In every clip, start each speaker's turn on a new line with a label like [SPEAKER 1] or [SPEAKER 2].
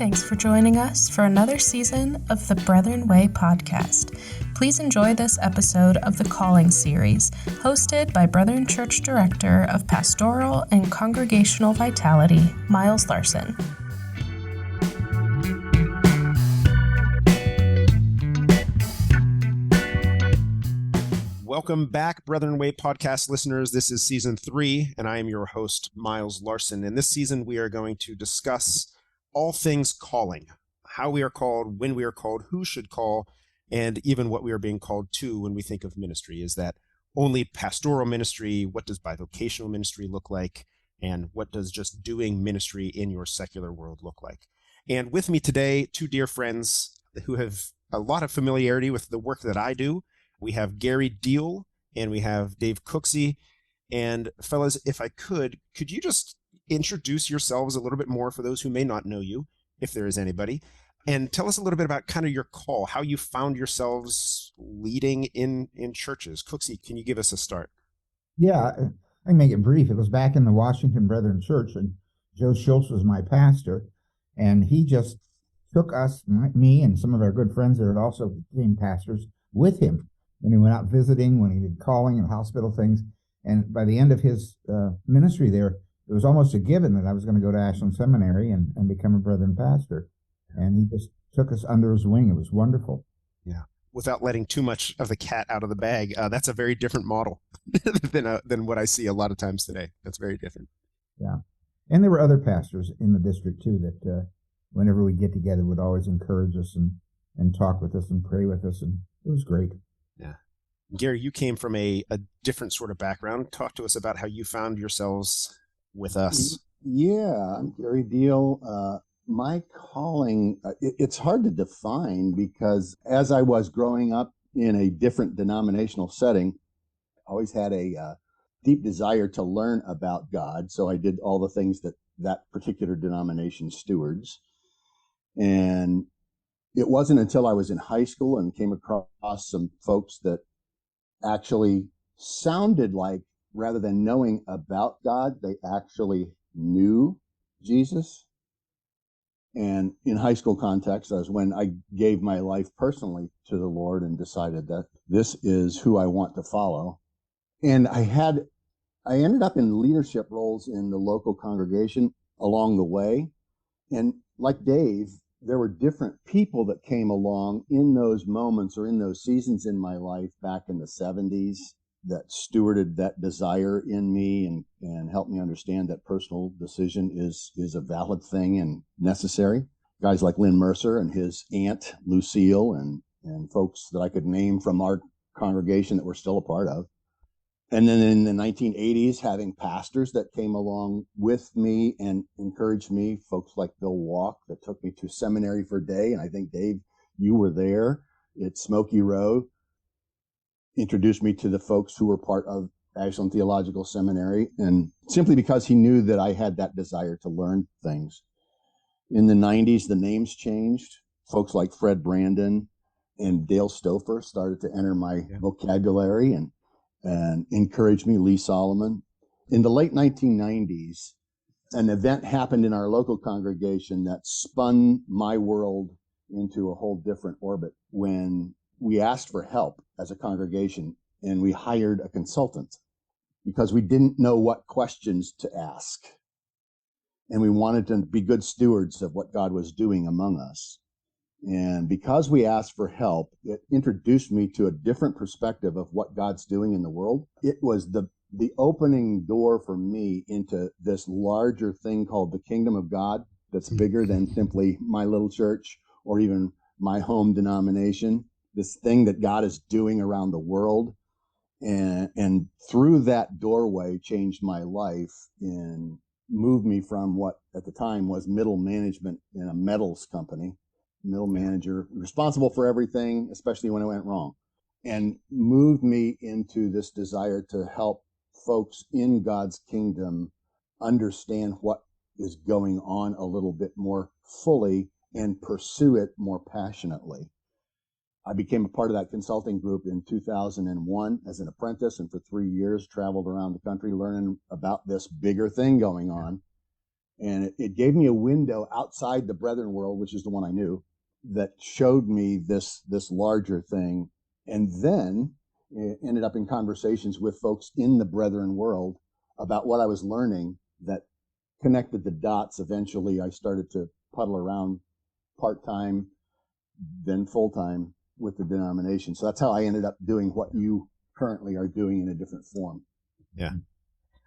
[SPEAKER 1] Thanks for joining us for another season of the Brethren Way podcast. Please enjoy this episode of the Calling series, hosted by Brethren Church Director of Pastoral and Congregational Vitality, Miles Larson.
[SPEAKER 2] Welcome back, Brethren Way podcast listeners. This is season 3, and I am your host, Miles Larson. And this season, we are going to discuss all things calling, how we are called, when we are called, who should call, and even what we are being called to when we think of ministry. Is that only pastoral ministry? What does bivocational ministry look like? And what does just doing ministry in your secular world look like? And with me today, two dear friends who have a lot of familiarity with the work that I do. We have Gary Diehl and we have Dave Cooksey. And fellas, if I could you just introduce yourselves a little bit more for those who may not know you, if there is anybody, and tell us a little bit about kind of your call, how you found yourselves leading in churches. Cooksey, can you give us a start?
[SPEAKER 3] Yeah, I can make it brief. It was back in the Washington Brethren Church, and Joe Schultz was my pastor, and he just took us, me and some of our good friends that had also became pastors, with him when he went out visiting, when he did calling and hospital things. And by the end of his ministry there, it was almost a given that I was going to go to Ashland Seminary and become a Brethren pastor. And he just took us under his wing. It was wonderful.
[SPEAKER 2] Yeah. Without letting too much of the cat out of the bag, that's a very different model than what I see a lot of times today. That's very different.
[SPEAKER 3] Yeah. And there were other pastors in the district, too, that whenever we get together would always encourage us and talk with us and pray with us. And it was great.
[SPEAKER 2] Yeah. Gary, you came from a different sort of background. Talk to us about how you found yourselves with us.
[SPEAKER 4] Yeah, I'm Gary Diehl. My calling, it's hard to define because as I was growing up in a different denominational setting, I always had a deep desire to learn about God. So I did all the things that particular denomination stewards. And it wasn't until I was in high school and came across some folks that actually sounded like, rather than knowing about God, they actually knew Jesus. And in high school context, that was when I gave my life personally to the Lord and decided that this is who I want to follow. And I ended up in leadership roles in the local congregation along the way. And like Dave, there were different people that came along in those moments or in those seasons in my life back in the 70s that stewarded that desire in me and helped me understand that personal decision is a valid thing and necessary. Guys like Lynn Mercer and his aunt, Lucille, and folks that I could name from our congregation that we're still a part of. And then in the 1980s, having pastors that came along with me and encouraged me, folks like Bill Walk that took me to seminary for a day. And I think, Dave, you were there at Smoky Row, introduced me to the folks who were part of Ashland Theological Seminary. And simply because he knew that I had that desire to learn things. In the 90s, the names changed. Folks like Fred Brandon and Dale Stouffer started to enter my vocabulary and encouraged me, Lee Solomon. In the late 1990s, an event happened in our local congregation that spun my world into a whole different orbit when we asked for help as a congregation and we hired a consultant because we didn't know what questions to ask. And we wanted to be good stewards of what God was doing among us. And because we asked for help, it introduced me to a different perspective of what God's doing in the world. It was the opening door for me into this larger thing called the kingdom of God that's bigger than simply my little church or even my home denomination, this thing that God is doing around the world. And through that doorway changed my life and moved me from what at the time was middle management in a metals company. Middle manager, responsible for everything, especially when it went wrong, and moved me into this desire to help folks in God's kingdom understand what is going on a little bit more fully and pursue it more passionately. I became a part of that consulting group in 2001 as an apprentice, and for 3 years traveled around the country learning about this bigger thing going on. And it gave me a window outside the brethren world, which is the one I knew, that showed me this larger thing. And then it ended up in conversations with folks in the brethren world about what I was learning that connected the dots. Eventually, I started to puddle around part-time, then full-time with the denomination. So that's how I ended up doing what you currently are doing in a different form.
[SPEAKER 2] Yeah.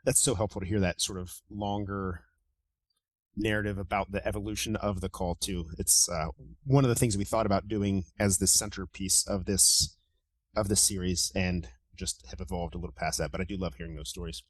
[SPEAKER 2] That's so helpful to hear that sort of longer narrative about the evolution of the call too. It's one of the things we thought about doing as the centerpiece of this series, and just have evolved a little past that. But I do love hearing those stories.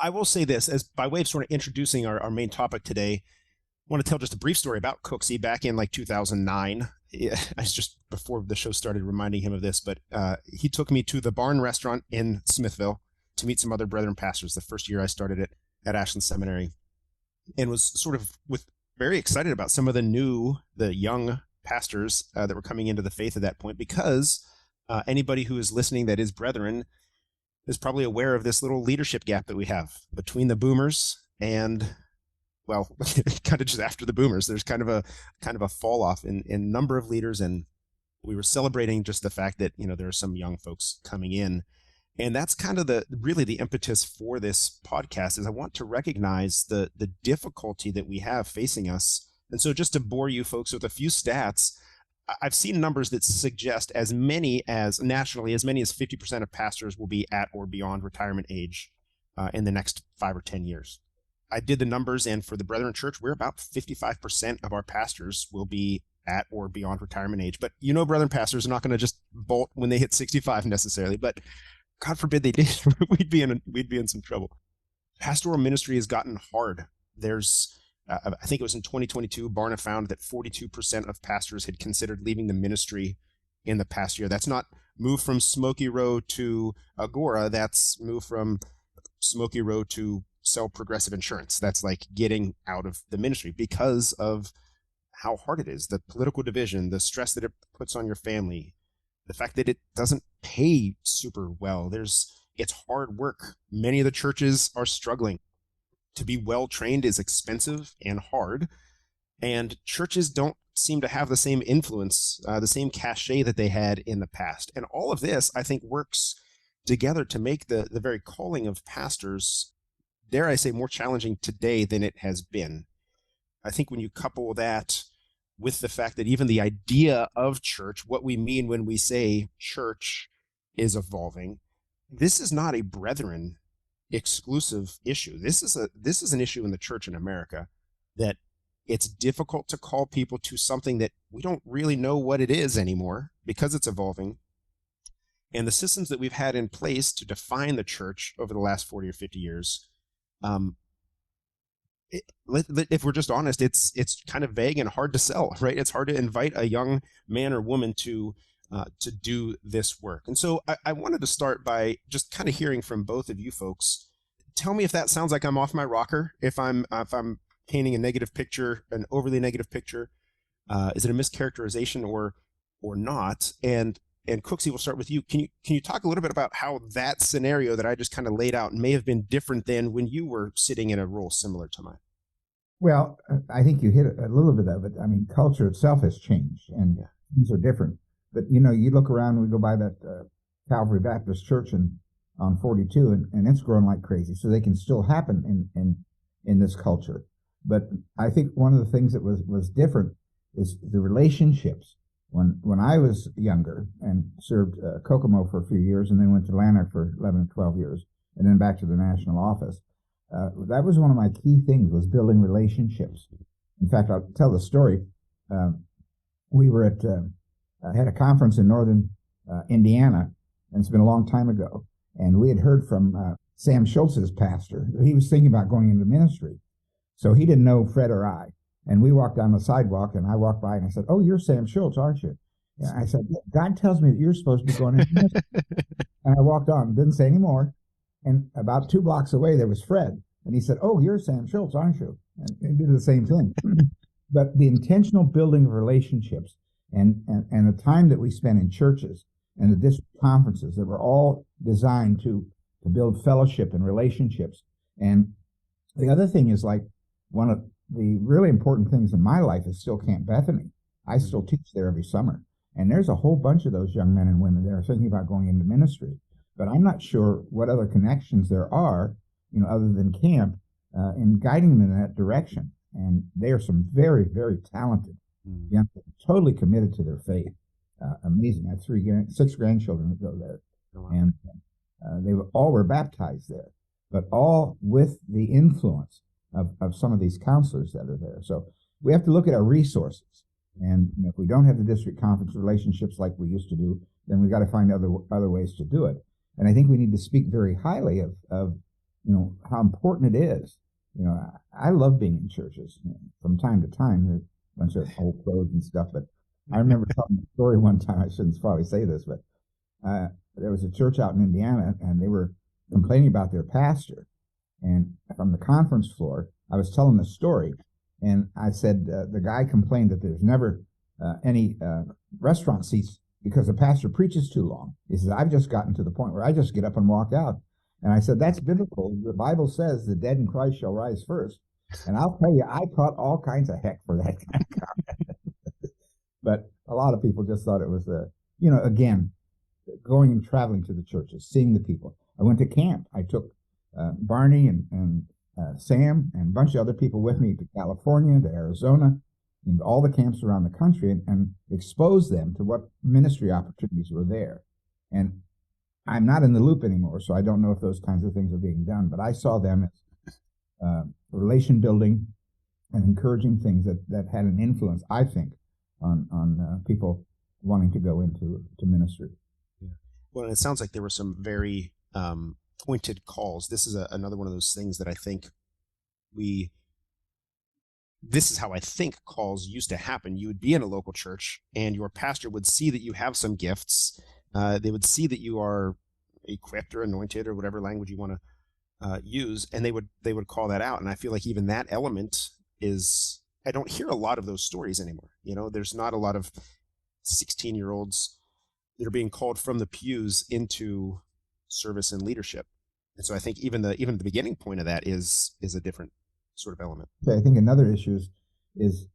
[SPEAKER 2] I will say this, as by way of sort of introducing our main topic today, I want to tell just a brief story about Cooksey. Back in like 2009, I was just before the show started reminding him of this, but he took me to the Barn Restaurant in Smithville to meet some other brethren pastors the first year I started it at Ashland Seminary, and was sort of very excited about some of the young pastors that were coming into the faith at that point, because anybody who is listening that is brethren is probably aware of this little leadership gap that we have between the boomers and, well, kind of just after the boomers. There's kind of a fall off in number of leaders, and we were celebrating just the fact that, there are some young folks coming in. And that's kind of really the impetus for this podcast, is I want to recognize the difficulty that we have facing us. And so just to bore you folks with a few stats, I've seen numbers that suggest nationally, as many as 50% of pastors will be at or beyond retirement age in the next 5 or 10 years. I did the numbers, and for the Brethren Church, we're about 55% of our pastors will be at or beyond retirement age. But Brethren pastors are not going to just bolt when they hit 65 necessarily, but God forbid they did. we'd be in some trouble. Pastoral ministry has gotten hard. There's, I think it was in 2022, Barna found that 42% of pastors had considered leaving the ministry in the past year. That's not move from Smoky Row to Agora. That's move from Smoky Row to sell Progressive Insurance. That's like getting out of the ministry because of how hard it is, the political division, the stress that it puts on your family, the fact that it doesn't pay super well. It's hard work. Many of the churches are struggling. To be well trained is expensive and hard, and churches don't seem to have the same influence, the same cachet that they had in the past. And all of this, I think, works together to make the very calling of pastors, dare I say, more challenging today than it has been. I think when you couple that with the fact that even the idea of church, what we mean when we say church, is evolving. This is not a brethren exclusive issue. This is an issue in the church in America, that it's difficult to call people to something that we don't really know what it is anymore because it's evolving. And the systems that we've had in place to define the church over the last 40 or 50 years, if we're just honest, it's kind of vague and hard to sell, right? It's hard to invite a young man or woman to do this work. And so I wanted to start by just kind of hearing from both of you folks. Tell me if that sounds like I'm off my rocker, if I'm painting a negative picture, an overly negative picture. Is it a mischaracterization or not? And Cooksey, we'll start with you. Can you talk a little bit about how that scenario that I just kind of laid out may have been different than when you were sitting in a role similar to mine?
[SPEAKER 3] Well, I think you hit a little bit of it. I mean, culture itself has changed, and things are different. But, you look around, we go by that Calvary Baptist Church on 42, and it's growing like crazy. So they can still happen in this culture. But I think one of the things that was different is the relationships. When I was younger and served Kokomo for a few years, and then went to Lanark for 11 or 12 years, and then back to the national office, that was one of my key things, was building relationships. In fact, I'll tell the story. We were had a conference in northern Indiana, and it's been a long time ago, and we had heard from Sam Schultz's pastor that he was thinking about going into ministry. So he didn't know Fred or I. And we walked down the sidewalk, and I walked by, and I said, "Oh, you're Sam Schultz, aren't you?" Yeah, I said, "God tells me that you're supposed to be going into ministry." And I walked on, didn't say any more. And about 2 blocks away, there was Fred. And he said, "Oh, you're Sam Schultz, aren't you?" And he did the same thing. But the intentional building of relationships and the time that we spent in churches and the district conferences that were all designed to build fellowship and relationships. And the other thing is, like, one of the really important things in my life is still Camp Bethany. I still teach there every summer. And there's a whole bunch of those young men and women that are thinking about going into ministry. But I'm not sure what other connections there are, other than camp, in guiding them in that direction. And they are some very, very talented young people, totally committed to their faith. Amazing. I have 6 grandchildren that go there. Oh, wow. And they all were baptized there, but all with the influence of some of these counselors that are there. So we have to look at our resources. And if we don't have the district conference relationships like we used to do, then we've got to find other ways to do it. And I think we need to speak very highly of how important it is. I love being in churches. From time to time, there's a bunch of old clothes and stuff, but I remember telling a story one time. I shouldn't probably say this, but there was a church out in Indiana, and they were complaining about their pastor. And from the conference floor, I was telling the story, and I said the guy complained that there's never any restaurant seats because the pastor preaches too long. He says, I've just gotten to the point where I just get up and walk out. And I said, that's biblical. The Bible says the dead in Christ shall rise first. And I'll tell you, I caught all kinds of heck for that kind of comment. But a lot of people just thought it was, again, going and traveling to the churches, seeing the people. I went to camp. I took Barney and Sam and a bunch of other people with me to California, to Arizona, and all the camps around the country, and exposed them to what ministry opportunities were there. And I'm not in the loop anymore, so I don't know if those kinds of things are being done, but I saw them as relation building and encouraging things that had an influence, I think, on people wanting to go into ministry.
[SPEAKER 2] Yeah. Well, it sounds like there were some very pointed calls. This is another one of those things that I think this is how I think calls used to happen. You would be in a local church, and your pastor would see that you have some gifts. They would see that you are equipped or anointed or whatever language you want to use, and they would call that out. And I feel like even that element is, I don't hear a lot of those stories anymore. There's not a lot of 16-year-olds that are being called from the pews into service and leadership. And so I think even the beginning point of that is a different sort of element.
[SPEAKER 3] So I think another issue is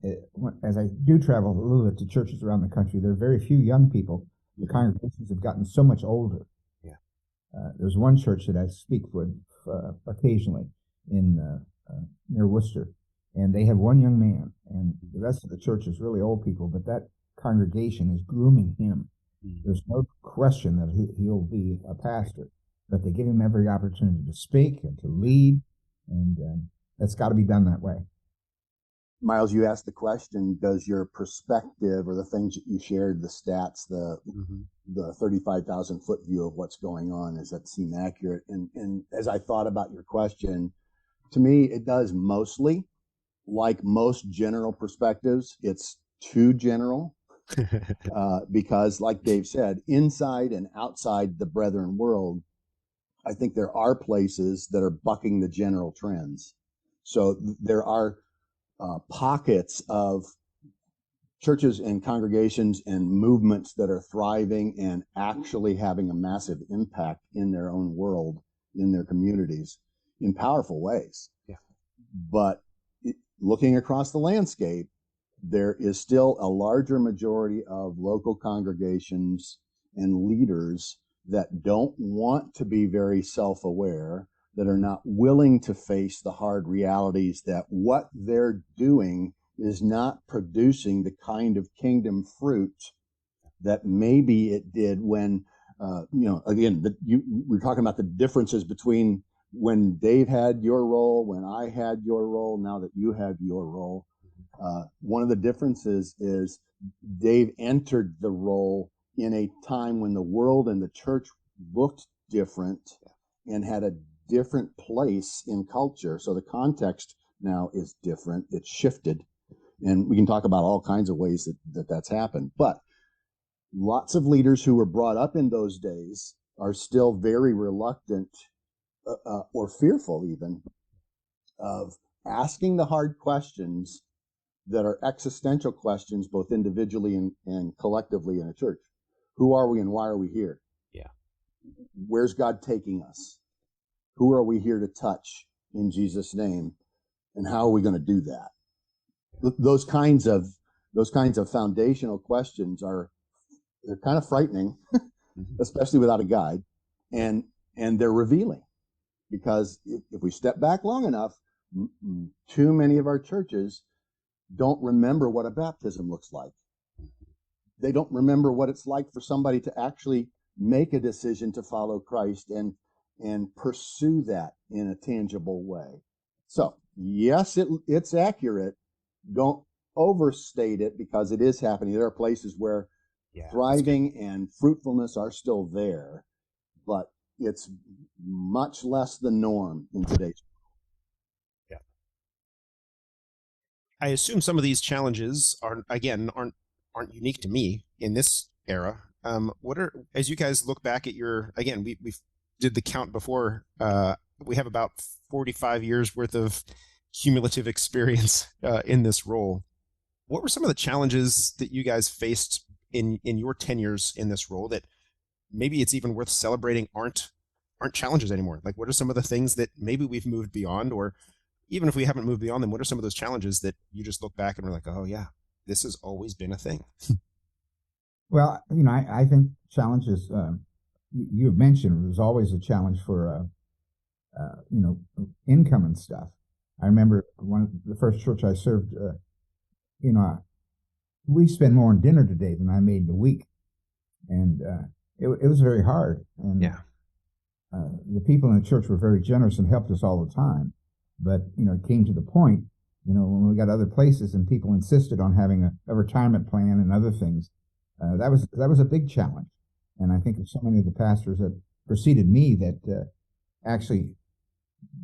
[SPEAKER 3] as I do travel a little bit to churches around the country, there are very few young people. The congregations have gotten so much older.
[SPEAKER 2] Yeah.
[SPEAKER 3] There's one church that I speak with occasionally in near Worcester, and they have one young man, and the rest of the church is really old people, but that congregation is grooming him. There's no question that he'll be a pastor, but they give him every opportunity to speak and to lead, and that's got to be done that way.
[SPEAKER 4] Miles, you asked the question, does your perspective or the things that you shared, the stats, the 35,000 foot view of what's going on, does that seem accurate? And as I thought about your question, to me, it does mostly. Like most general perspectives, it's too general. Because like Dave said, inside and outside the brethren world, I think there are places that are bucking the general trends. So there are pockets of churches and congregations and movements that are thriving and actually having a massive impact in their own world, in their communities, in powerful ways.
[SPEAKER 2] Yeah.
[SPEAKER 4] But looking across the landscape, there is still a larger majority of local congregations and leaders that don't want to be very self-aware, that are not willing to face the hard realities that what they're doing is not producing the kind of kingdom fruit that maybe it did when, again, we're talking about the differences between when Dave had your role, when I had your role, now that you have your role. One of the differences is Dave entered the role in a time when the world and the church looked different and had a different place in culture. So the context now is different. It's shifted. And we can talk about all kinds of ways that's happened. But lots of leaders who were brought up in those days are still very reluctant or fearful even of asking the hard questions that are existential questions, both individually and collectively in a church. Who are we and why are we here?
[SPEAKER 2] Yeah.
[SPEAKER 4] Where's God taking us? Who are we here to touch in Jesus' name? And how are we going to do that? those kinds of foundational questions they're kind of frightening, especially without a guide, and they're revealing, because if we step back long enough, too many of our churches don't remember what a baptism looks like. They don't remember what it's like for somebody to actually make a decision to follow Christ and pursue that in a tangible way. So yes, it's accurate. Don't overstate it, because it is happening. There are places where thriving and fruitfulness are still there, but it's much less the norm in today's world.
[SPEAKER 2] Yeah. I assume some of these challenges aren't unique to me in this era. As you guys look back at we did the count before, we have about 45 years worth of cumulative experience in this role. What were some of the challenges that you guys faced in your tenures in this role that maybe it's even worth celebrating aren't challenges anymore? Like, what are some of the things that maybe we've moved beyond, or even if we haven't moved beyond them, what are some of those challenges that you just look back and we're like, oh yeah, this has always been a thing?
[SPEAKER 3] Well, I think challenges, you have mentioned, was always a challenge for, income and stuff. I remember the first church I served, we spent more on dinner today than I made in a week. And it was very hard. And the people in the church were very generous and helped us all the time. But, it came to the point, when we got other places and people insisted on having a retirement plan and other things, that was a big challenge. And I think of so many of the pastors that preceded me that actually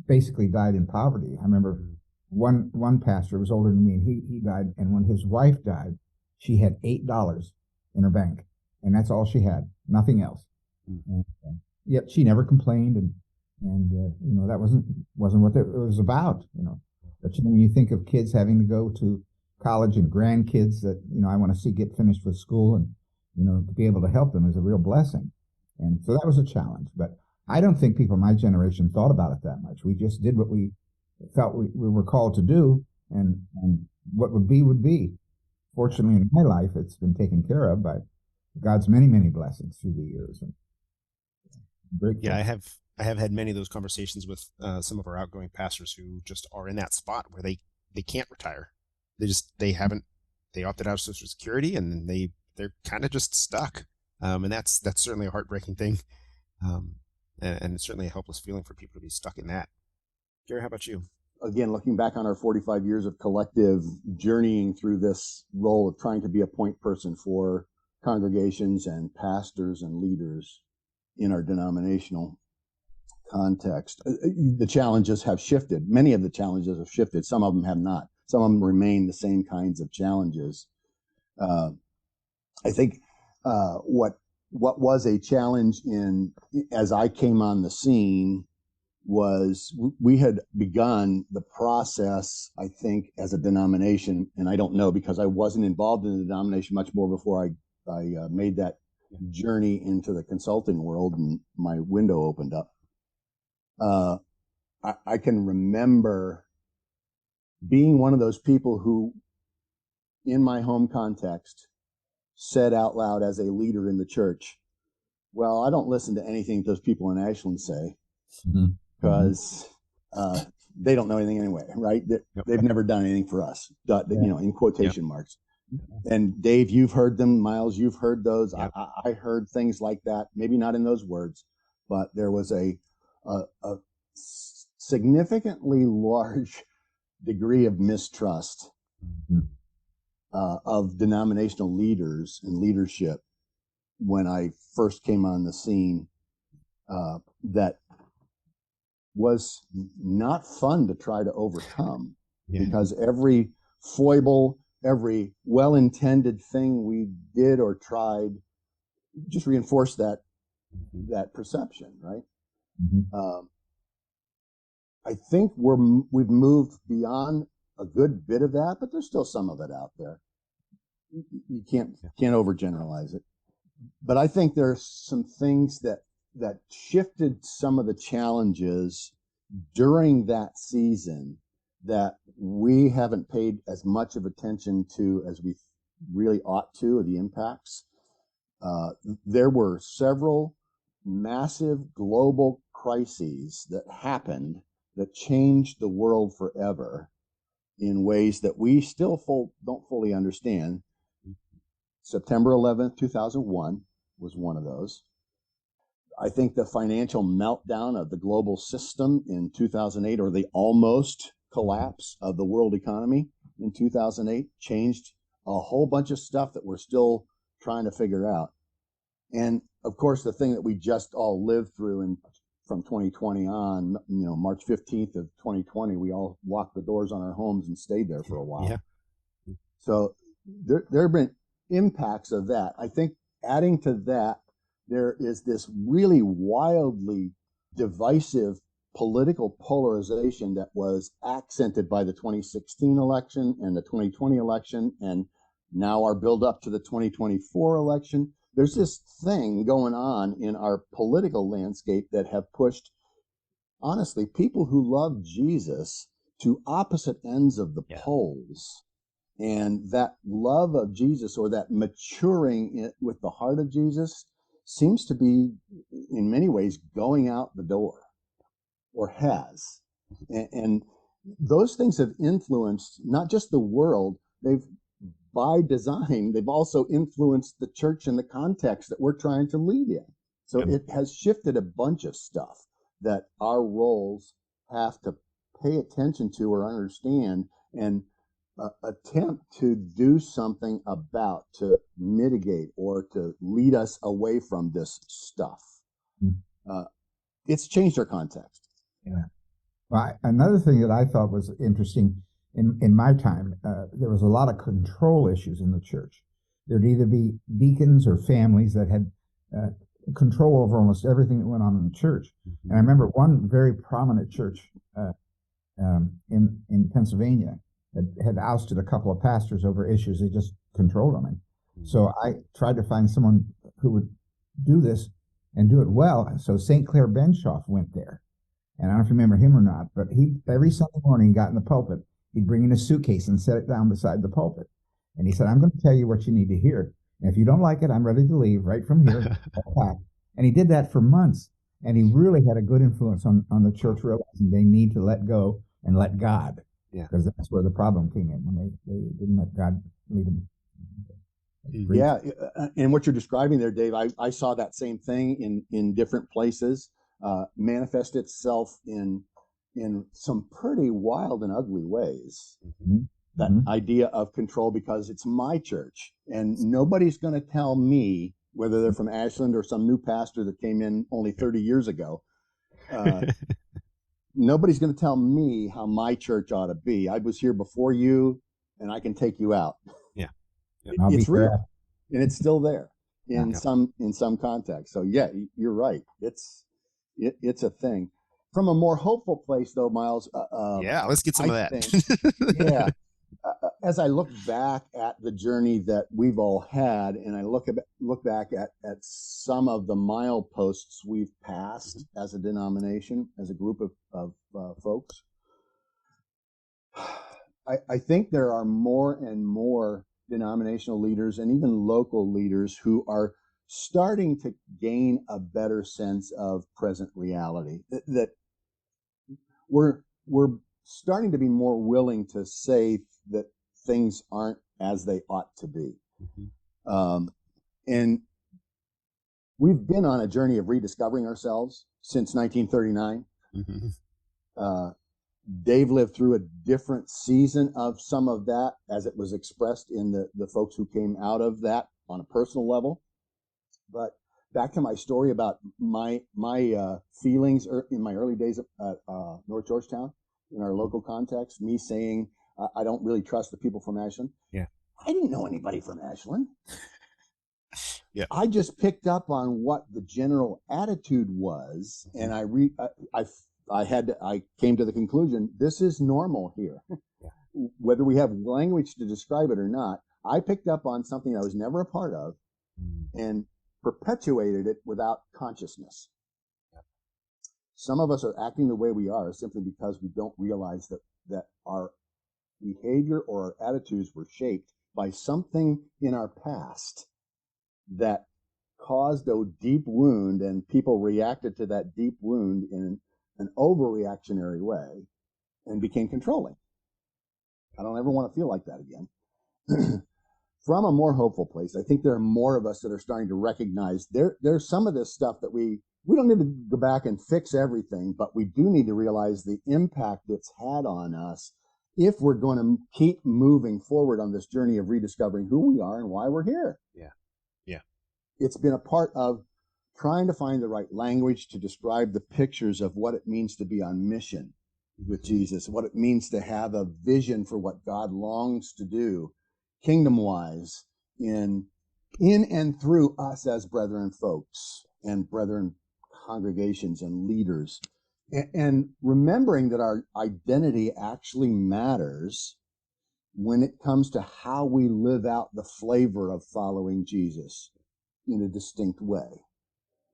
[SPEAKER 3] basically died in poverty. I remember one pastor was older than me, and he died. And when his wife died, she had $8 in her bank, and that's all she had, nothing else. And, yet she never complained, and that wasn't what it was about. But when you think of kids having to go to college and grandkids that I want to see get finished with school, and to be able to help them is a real blessing. And so that was a challenge. But I don't think people in my generation thought about it that much. We just did what we felt we were called to do, and what would be would be. Fortunately, in my life, it's been taken care of by God's many, many blessings through the years. And
[SPEAKER 2] yeah, I have had many of those conversations with some of our outgoing pastors who just are in that spot where they can't retire. They opted out of Social Security, and they're kind of just stuck. And that's certainly a heartbreaking thing. And certainly a helpless feeling for people to be stuck in that. Gary, how about you?
[SPEAKER 4] Again, looking back on our 45 years of collective journeying through this role of trying to be a point person for congregations and pastors and leaders in our denominational context, the challenges have shifted. Many of the challenges have shifted. Some of them have not. Some of them remain the same kinds of challenges. I think what was a challenge as I came on the scene was we had begun the process, I think, as a denomination, and I don't know because I wasn't involved in the denomination much more before I made that journey into the consulting world and my window opened up. I can remember being one of those people who, in my home context, said out loud as a leader in the church, well, I don't listen to anything those people in Ashland say because they don't know anything anyway, right? They've never done anything for us, in quotation marks. And Dave, you've heard them. Miles, you've heard those. I heard things like that, maybe not in those words, but there was a significantly large degree of mistrust of denominational leaders and leadership when I first came on the scene, that was not fun to try to overcome because every foible, every well-intended thing we did or tried just reinforced that perception, right? I think we've moved beyond a good bit of that, but there's still some of it out there. You can't overgeneralize it. But I think there's some things that shifted some of the challenges during that season that we haven't paid as much of attention to as we really ought to, of the impacts. There were several massive global crises that happened that changed the world forever in ways that we still don't fully understand. September 11th, 2001 was one of those. I think the financial meltdown of the global system in 2008, or the almost collapse of the world economy in 2008, changed a whole bunch of stuff that we're still trying to figure out. And of course, the thing that we just all lived through from 2020 on, March 15th of 2020, we all locked the doors on our homes and stayed there for a while.
[SPEAKER 2] Yeah.
[SPEAKER 4] So there have been impacts of that. I think adding to that, there is this really wildly divisive political polarization that was accented by the 2016 election and the 2020 election, and now our build up to the 2024 election. There's this thing going on in our political landscape that have pushed, honestly, people who love Jesus to opposite ends of the poles. And that love of Jesus, or that maturing with the heart of Jesus, seems to be, in many ways, going out the door, or has. And those things have influenced not just the world, by design, they've also influenced the church in the context that we're trying to lead in. So it has shifted a bunch of stuff that our roles have to pay attention to or understand and attempt to do something about, to mitigate or to lead us away from this stuff. It's changed our context.
[SPEAKER 3] Yeah. Well, another thing that I thought was interesting in my time, there was a lot of control issues in the church. There'd either be deacons or families that had control over almost everything that went on in the church. And I remember one very prominent church in Pennsylvania had ousted a couple of pastors over issues. They just controlled them. And so I tried to find someone who would do this and do it well. So St. Clair Benshoff went there. And I don't know if you remember him or not, but he every Sunday morning he got in the pulpit. He'd bring in a suitcase and set it down beside the pulpit. And he said, I'm going to tell you what you need to hear. And if you don't like it, I'm ready to leave right from here. And he did that for months. And he really had a good influence on the church, realizing they need to let go and let God.
[SPEAKER 2] Yeah.
[SPEAKER 3] Because that's where the problem came in, when they didn't let God lead them.
[SPEAKER 4] Yeah. And what you're describing there, Dave, I saw that same thing in different places, manifest itself in some pretty wild and ugly ways. That idea of control, because it's my church and nobody's going to tell me, whether they're from Ashland or some new pastor that came in only 30 years ago, nobody's going to tell me how my church ought to be. I was here before you and I can take you out. It's real, and it's still there in some context. So yeah, you're right. It's a thing. From a more hopeful place, though, Miles.
[SPEAKER 2] Let's get some of that.
[SPEAKER 4] As I look back at the journey that we've all had, and I look back at some of the mileposts we've passed as a denomination, as a group of folks, I think there are more and more denominational leaders and even local leaders who are starting to gain a better sense of present reality. That we're starting to be more willing to say that things aren't as they ought to be. And we've been on a journey of rediscovering ourselves since 1939. Dave lived through a different season of some of that, as it was expressed in the folks who came out of that on a personal level. But back to my story about my feelings in my early days at North Georgetown, in our local context, me saying, I don't really trust the people from Ashland.
[SPEAKER 2] Yeah.
[SPEAKER 4] I didn't know anybody from Ashland.
[SPEAKER 2] Yeah.
[SPEAKER 4] I just picked up on what the general attitude was, and I came to the conclusion, this is normal here. Whether we have language to describe it or not, I picked up on something I was never a part of and perpetuated it without consciousness. Some of us are acting the way we are simply because we don't realize that that our behavior or our attitudes were shaped by something in our past that caused a deep wound, and people reacted to that deep wound in an overreactionary way and became controlling. I don't ever want to feel like that again. From a more hopeful place, I think there are more of us that are starting to recognize there's some of this stuff that we don't need to go back and fix everything, but we do need to realize the impact it's had on us if we're going to keep moving forward on this journey of rediscovering who we are and why we're here.
[SPEAKER 2] Yeah.
[SPEAKER 4] It's been a part of trying to find the right language to describe the pictures of what it means to be on mission with Jesus, what it means to have a vision for what God longs to do kingdom-wise in and through us as brethren folks and brethren congregations and leaders. And remembering that our identity actually matters when it comes to how we live out the flavor of following Jesus in a distinct way.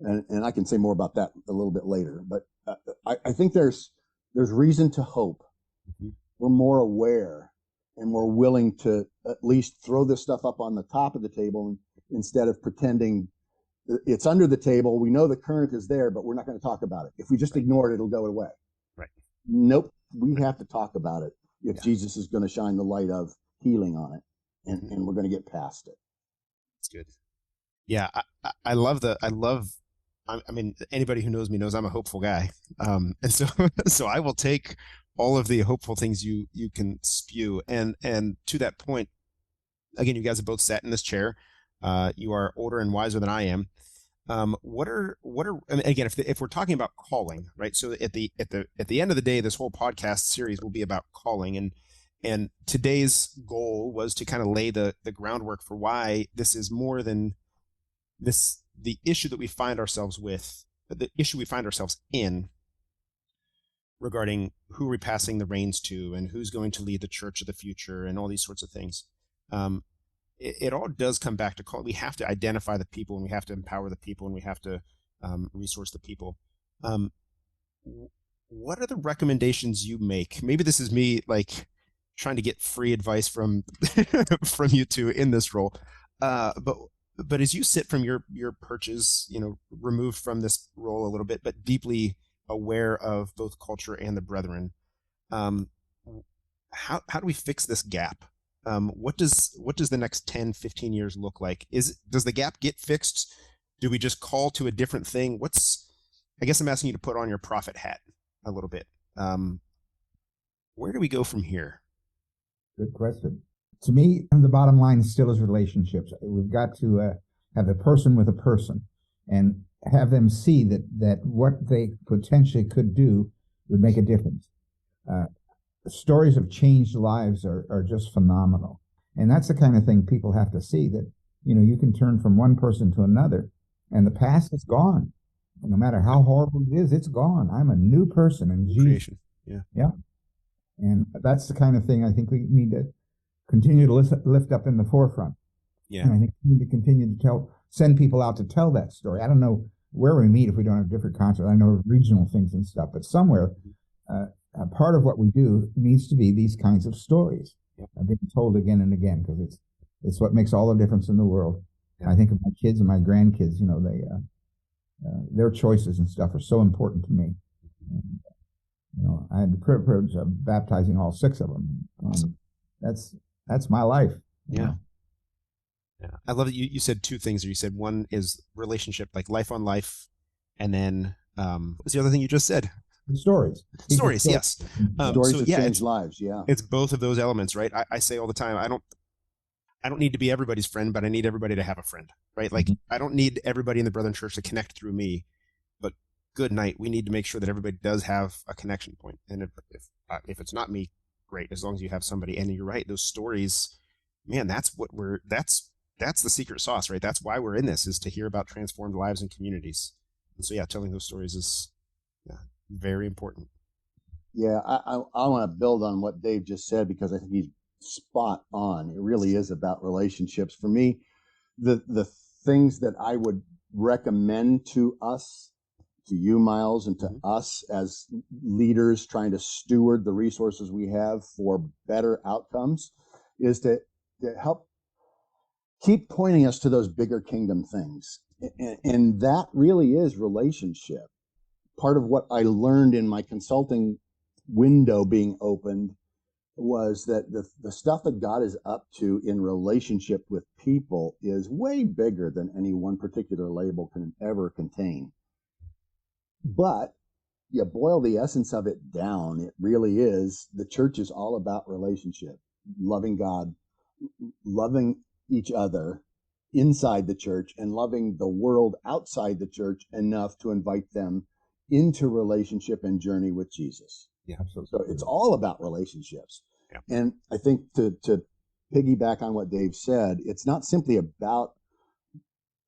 [SPEAKER 4] And I can say more about that a little bit later. But I think there's reason to hope. We're more aware and we're willing to at least throw this stuff up on the top of the table instead of pretending it's under the table. We know the current is there, but we're not going to talk about it. If we just ignore it, it'll go away.
[SPEAKER 2] Right.
[SPEAKER 4] Nope. We have to talk about it if Jesus is going to shine the light of healing on it, and we're going to get past it.
[SPEAKER 2] That's good. Yeah, I love I mean, anybody who knows me knows I'm a hopeful guy. And so I will take all of the hopeful things you can spew. And to that point, again, you guys have both sat in this chair. You are older and wiser than I am. What are I mean, again, if we're talking about calling, right? So at the end of the day, this whole podcast series will be about calling, and today's goal was to kind of lay the groundwork for why this is more than this. The issue that we find ourselves with, the issue we find ourselves in regarding who we're passing the reins to and who's going to lead the church of the future and all these sorts of things. It all does come back to call. We have to identify the people, and we have to empower the people, and we have to resource the people. What are the recommendations you make? Maybe this is me like trying to get free advice from from you two in this role, but as you sit from your perches, removed from this role a little bit, but deeply aware of both culture and the brethren, how do we fix this gap? What does the next 10, 15 years look like? Does the gap get fixed? Do we just call to a different thing? I guess I'm asking you to put on your prophet hat a little bit. Where do we go from here?
[SPEAKER 3] Good question. To me, the bottom line still is relationships. We've got to have a person with a person and have them see that what they potentially could do would make a difference. Stories of changed lives are just phenomenal. And that's the kind of thing people have to see, that, you can turn from one person to another and the past is gone. And no matter how horrible it is, it's gone. I'm a new person in Jesus.
[SPEAKER 2] Creation.
[SPEAKER 3] Yeah. And that's the kind of thing I think we need to continue to lift up in the forefront.
[SPEAKER 2] Yeah.
[SPEAKER 3] And I think we need to continue to send people out to tell that story. I don't know where we meet if we don't have different concerts. I know regional things and stuff, but somewhere, a part of what we do needs to be these kinds of stories.
[SPEAKER 2] Yep.
[SPEAKER 3] I've been told again and again, because it's what makes all the difference in the world.
[SPEAKER 2] Yep.
[SPEAKER 3] I think of my kids and my grandkids. Their choices and stuff are so important to me. And, I had the privilege of baptizing all 6 of them.
[SPEAKER 2] Awesome.
[SPEAKER 3] That's my life.
[SPEAKER 2] Yeah. I love that you said 2 things there. You said one is relationship, like life on life, and then what was the other thing you just said?
[SPEAKER 3] Stories.
[SPEAKER 2] Yes.
[SPEAKER 4] Stories that change lives. Yeah.
[SPEAKER 2] It's both of those elements, right? I say all the time, I don't need to be everybody's friend, but I need everybody to have a friend, right? Like, I don't need everybody in the Brethren Church to connect through me, but good night. We need to make sure that everybody does have a connection point. And if it's not me, great, as long as you have somebody. And you're right, those stories, man, that's the secret sauce, right? That's why we're in this, is to hear about transformed lives and communities. And so, telling those stories is very important.
[SPEAKER 4] Yeah, I want to build on what Dave just said, because I think he's spot on. It really is about relationships. For me, the things that I would recommend to us you, Miles, and to us as leaders trying to steward the resources we have for better outcomes, is to help keep pointing us to those bigger kingdom things. And that really is relationship. Part of what I learned in my consulting window being opened was that the stuff that God is up to in relationship with people is way bigger than any one particular label can ever contain. But you boil the essence of it down, it really is, the church is all about relationship, loving God, loving each other inside the church, and loving the world outside the church enough to invite them into relationship and journey with Jesus.
[SPEAKER 2] Yeah,
[SPEAKER 3] Absolutely.
[SPEAKER 4] So it's all about relationships.
[SPEAKER 2] Yeah.
[SPEAKER 4] And I think to piggyback on what Dave said, it's not simply about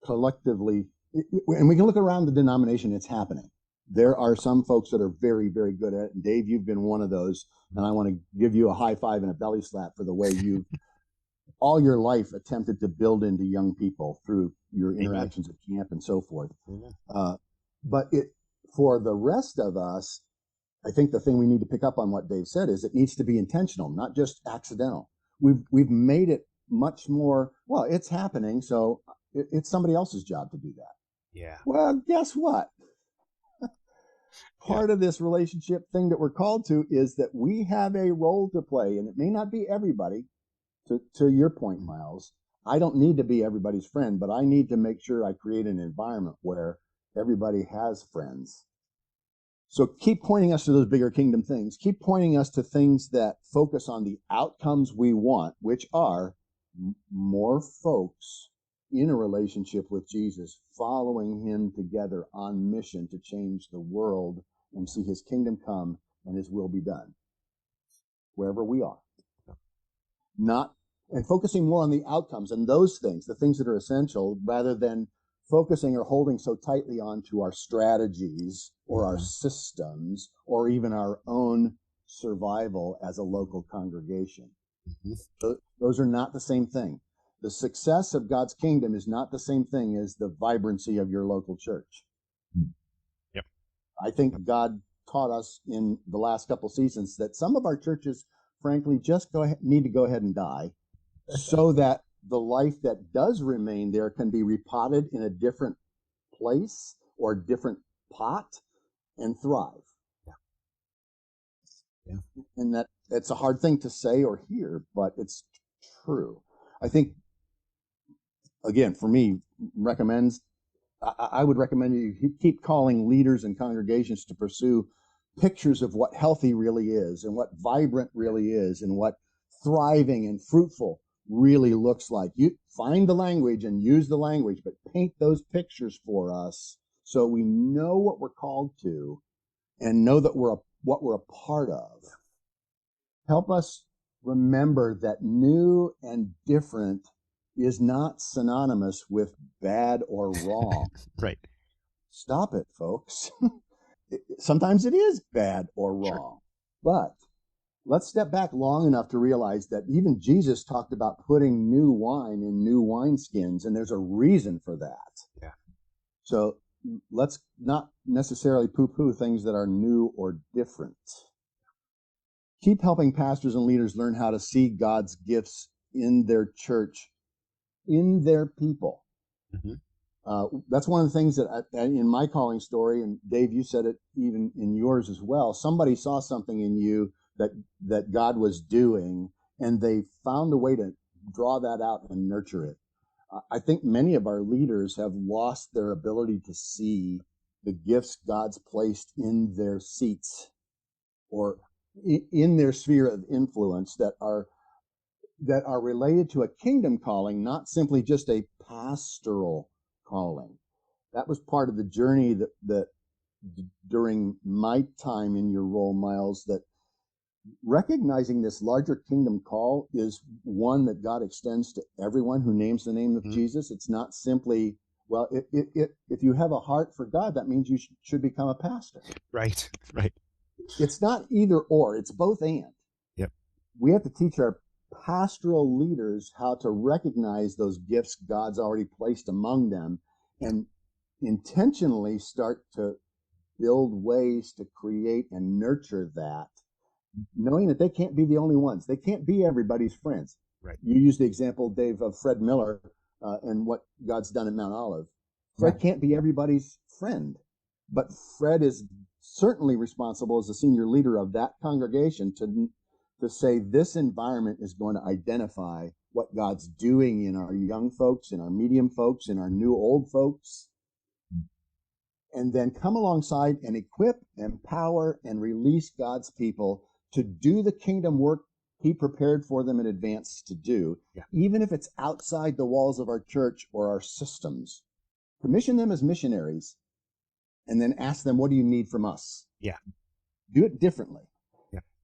[SPEAKER 4] collectively, and we can look around the denomination, it's happening. There are some folks that are very, very good at it. And Dave, you've been one of those. And I want to give you a high five and a belly slap for the way you've all your life attempted to build into young people through your interactions at camp and so forth. But for the rest of us, I think the thing we need to pick up on what Dave said is it needs to be intentional, not just accidental. We've made it much more, well, it's happening, so it's somebody else's job to do that.
[SPEAKER 2] Yeah.
[SPEAKER 4] Well, guess what? Part of this relationship thing that we're called to is that we have a role to play, and it may not be everybody. To your point, Miles, I don't need to be everybody's friend, but I need to make sure I create an environment where everybody has friends. So keep pointing us to those bigger kingdom things. Keep pointing us to things that focus on the outcomes we want, which are more folks in a relationship with Jesus, following him together on mission to change the world and see his kingdom come and his will be done wherever we are. And focusing more on the outcomes and those things, the things that are essential, rather than focusing or holding so tightly onto our strategies or our systems or even our own survival as a local congregation. Those are not the same thing. The success of God's kingdom is not the same thing as the vibrancy of your local church.
[SPEAKER 2] Yep.
[SPEAKER 4] I think God taught us in the last couple seasons that some of our churches, frankly, just need to go ahead and die so that the life that does remain there can be repotted in a different place or different pot and thrive.
[SPEAKER 2] Yeah.
[SPEAKER 4] And that it's a hard thing to say or hear, but it's true. I think, again, for me, I would recommend you keep calling leaders and congregations to pursue pictures of what healthy really is and what vibrant really is and what thriving and fruitful really looks like. You find the language and use the language, but paint those pictures for us so we know what we're called to and know that what we're a part of. Help us remember that new and different is not synonymous with bad or wrong.
[SPEAKER 2] Right.
[SPEAKER 4] Stop it, folks. Sometimes it is bad or wrong, but let's step back long enough to realize that even Jesus talked about putting new wine in new wineskins, and there's a reason for that.
[SPEAKER 2] Yeah.
[SPEAKER 4] So let's not necessarily poo-poo things that are new or different. Keep helping pastors and leaders learn how to see God's gifts in their church, in their people. That's one of the things that in my calling story, and Dave, you said it even in yours as well, somebody saw something in you that God was doing, and they found a way to draw that out and nurture it. I think many of our leaders have lost their ability to see the gifts God's placed in their seats or in their sphere of influence that are related to a kingdom calling, not simply just a pastoral calling. That was part of the journey that during my time in your role, Miles, that recognizing this larger kingdom call is one that God extends to everyone who names the name of Jesus. It's not simply, well, if you have a heart for God, that means you should become a pastor.
[SPEAKER 2] Right.
[SPEAKER 4] It's not either or, it's both and.
[SPEAKER 2] Yep.
[SPEAKER 4] We have to teach our pastoral leaders how to recognize those gifts God's already placed among them and intentionally start to build ways to create and nurture that, knowing that they can't be the only ones. They can't be everybody's friends.
[SPEAKER 2] Right.
[SPEAKER 4] You used the example, Dave, of Fred Miller and what God's done at Mount Olive. Fred can't be everybody's friend, but Fred is certainly responsible as the senior leader of that congregation to say this environment is going to identify what God's doing in our young folks, in our medium folks, in our new old folks, and then come alongside and equip, empower, and release God's people to do the kingdom work he prepared for them in advance to do, even if it's outside the walls of our church or our systems. Commission them as missionaries, and then ask them, what do you need from us? Do it differently.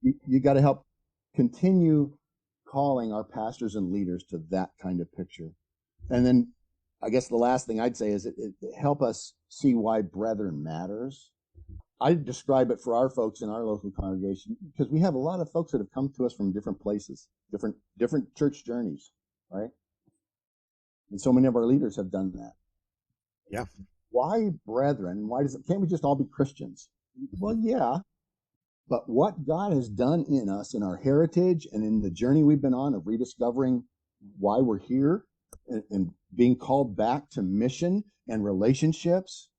[SPEAKER 4] You got to help continue calling our pastors and leaders to that kind of picture. And then I guess the last thing I'd say is it help us see why brethren matters. I describe it for our folks in our local congregation because we have a lot of folks that have come to us from different places, different church journeys, right? And so many of our leaders have done that. Why brethren? Can't we just all be Christians? Well, yeah. But what God has done in us, in our heritage, and in the journey we've been on of rediscovering why we're here and being called back to mission and relationships,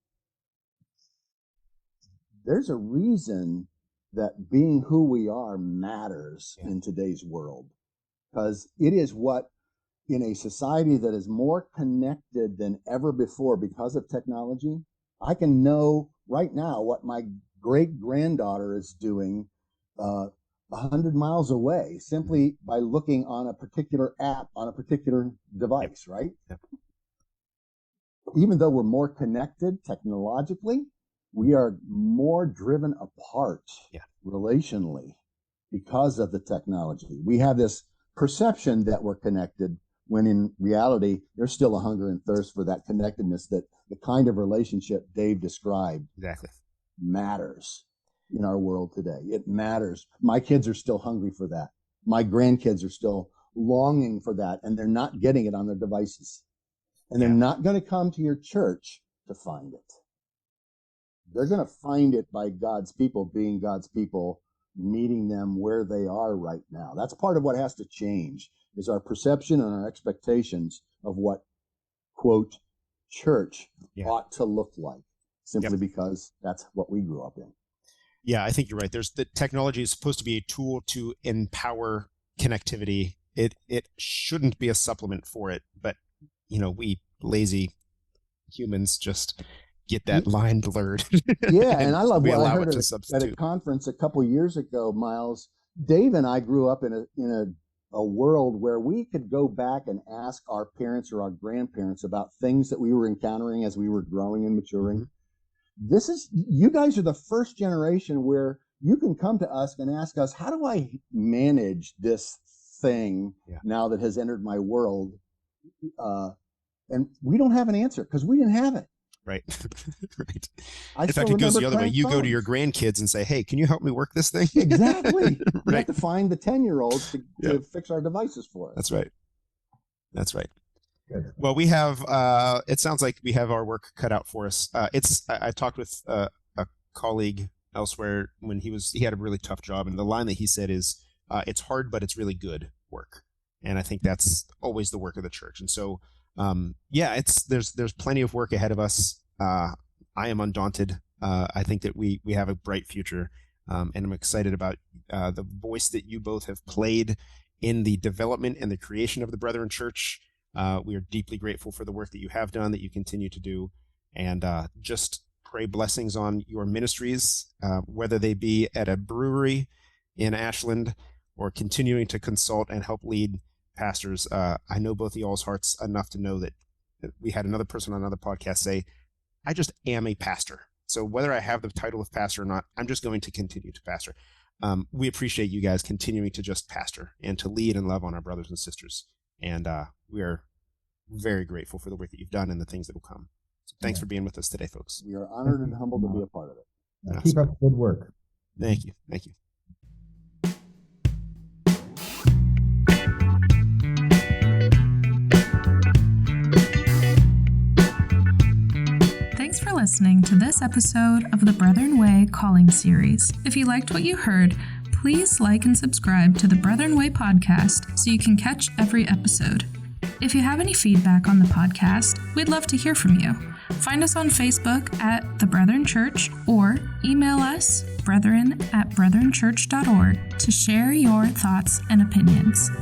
[SPEAKER 4] there's a reason that being who we are matters in today's world. Because it is what, in a society that is more connected than ever before because of technology, I can know right now what my great-granddaughter is doing 100 miles away simply by looking on a particular app on a particular device, right? Even though we're more connected technologically, we are more driven apart relationally because of the technology. We have this perception that we're connected when in reality, there's still a hunger and thirst for that connectedness, that the kind of relationship Dave described matters in our world today. It matters. My kids are still hungry for that. My grandkids are still longing for that, and they're not getting it on their devices. And they're not going to come to your church to find it. They're going to find it by God's people being God's people, meeting them where they are right now. That's part of what has to change, is our perception and our expectations of what, quote, church ought to look like, simply because that's what we grew up in.
[SPEAKER 2] Yeah, I think you're right. The technology is supposed to be a tool to empower connectivity. It shouldn't be a supplement for it, but we lazy humans just get that line blurred.
[SPEAKER 4] And I love what I heard
[SPEAKER 2] at
[SPEAKER 4] a conference a couple years ago, Miles. Dave and I grew up in a world where we could go back and ask our parents or our grandparents about things that we were encountering as we were growing and maturing. You guys are the first generation where you can come to us and ask us, how do I manage this thing now that has entered my world? And we don't have an answer because we didn't have it.
[SPEAKER 2] Right. In fact, it goes the other way. You go to your grandkids and say, hey, can you help me work this thing?
[SPEAKER 4] Exactly. We have to find the 10-year-olds to fix our devices for us.
[SPEAKER 2] That's right. Good. Well, we have, it sounds like we have our work cut out for us. I talked with a colleague elsewhere when he had a really tough job. And the line that he said is, it's hard, but it's really good work. And I think that's always the work of the church. And so, there's plenty of work ahead of us. I am undaunted. I think that we have a bright future, and I'm excited about the voice that you both have played in the development and the creation of the Brethren Church. We are deeply grateful for the work that you have done, that you continue to do, and just pray blessings on your ministries, whether they be at a brewery in Ashland or continuing to consult and help lead pastors. I know both of y'all's hearts enough to know that we had another person on another podcast say, I just am a pastor. So whether I have the title of pastor or not, I'm just going to continue to pastor. We appreciate you guys continuing to just pastor and to lead and love on our brothers and sisters. And we are very grateful for the work that you've done and the things that will come. So thanks for being with us today, folks.
[SPEAKER 4] We are honored and humbled to be a part of it.
[SPEAKER 3] Keep up the good work.
[SPEAKER 2] Thank you. Thank you.
[SPEAKER 1] Thanks for listening listening to this episode of the Brethren Way Calling Series. If you liked what you heard, please like and subscribe to the Brethren Way podcast so you can catch every episode. If you have any feedback on the podcast, we'd love to hear from you. Find us on Facebook at The Brethren Church or email us brethren@brethrenchurch.org to share your thoughts and opinions.